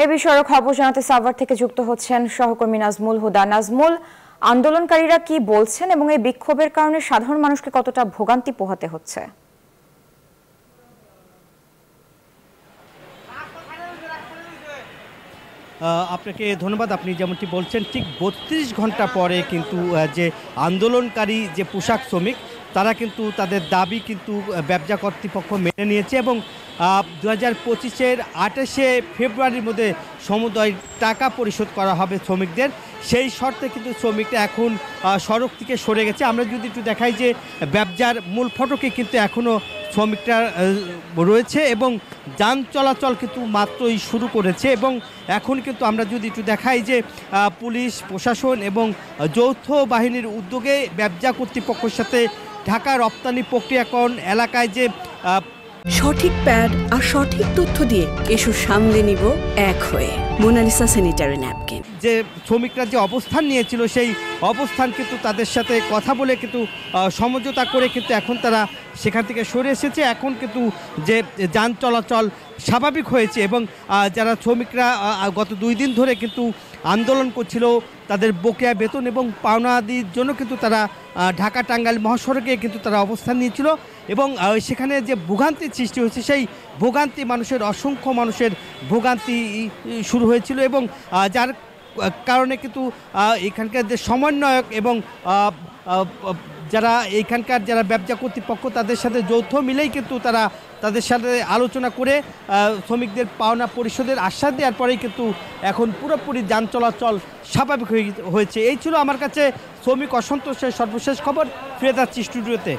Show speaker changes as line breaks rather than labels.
এ বিষয়ে খবর জানাতে সাভার থেকে যুক্ত হচ্ছেন সহকর্মী নাজমুল হুদা। নাজমুল, আন্দোলনকারীরা কি বলছেন এবং এই বিক্ষোভের কারণে সাধারণ মানুষকে কতটা ভোগান্তি পোহাতে হচ্ছে?
আপনাকে ধন্যবাদ। আপনি যেমনটি বলছেন ঠিক ৩২ ঘন্টা পরে কিন্তু যে আন্দোলনকারী যে পোশাক শ্রমিক তারা কিন্তু তাদের দাবি কিন্তু ব্যবসা কর্তৃপক্ষ মেনে নিয়েছে এবং ২০২৫-এর ২৮শে ফেব্রুয়ারির মধ্যে সমুদয় টাকা পরিশোধ করা হবে শ্রমিকদের। সেই শর্তে কিন্তু শ্রমিকরা এখন সড়ক থেকে সরে গেছে। আমরা যদি একটু দেখাই যে ব্যবসার মূল ফটকে কিন্তু এখনও শ্রমিকরা রয়েছে এবং যান চলাচল কিন্তু মাত্রই শুরু করেছে এবং এখন কিন্তু আমরা যদি একটু দেখাই যে পুলিশ প্রশাসন এবং যৌথ বাহিনীর উদ্যোগে ব্যবসা কর্তৃপক্ষের সাথে ঢাকা রপ্তানি প্রক্রিয়াকরণ এলাকায় যে
সঠিক প্যাড আর সঠিক তথ্য দিয়ে এসব সামলে নিব এক হয়ে। Monalisa sanitary napkin.
যে শ্রমিকরা যে অবস্থান নিয়েছিল সেই অবস্থান কিন্তু তাদের সাথে কথা বলে কিন্তু সমঝোতা করে কিন্তু এখন তারা সেখান থেকে সরে এসেছে। এখন কিন্তু যে যান চলাচল স্বাভাবিক হয়েছে এবং যারা শ্রমিকরা গত 2 দিন ধরে কিন্তু আন্দোলন করছিল তাদের বকেয়া বেতন এবং পাওনা আদির জন্য কিন্তু তারা ঢাকা টাঙ্গাইল মহাসড়কে কিন্তু তারা অবস্থান নিয়েছিল এবং সেখানে যে ভোগান্তির সৃষ্টি হয়েছে সেই ভোগান্তি মানুষের অসংখ্য মানুষের ভোগান্তি শুরু হয়েছিল এবং যার কারণে কিন্তু এখানকার যে সমন্বয়ক এবং যারা এইখানকার যারা ব্যবসা কর্তৃপক্ষ তাদের সাথে যৌথ মিলেই কিন্তু তারা তাদের সাথে আলোচনা করে শ্রমিকদের পাওনা পরিশোধের আশ্বাস দেওয়ার পরেই কিন্তু এখন পুরোপুরি যান চলাচল স্বাভাবিক হয়েছে। এই ছিল আমার কাছে শ্রমিক অসন্তোষের সর্বশেষ খবর। ফিরে যাচ্ছি স্টুডিওতে।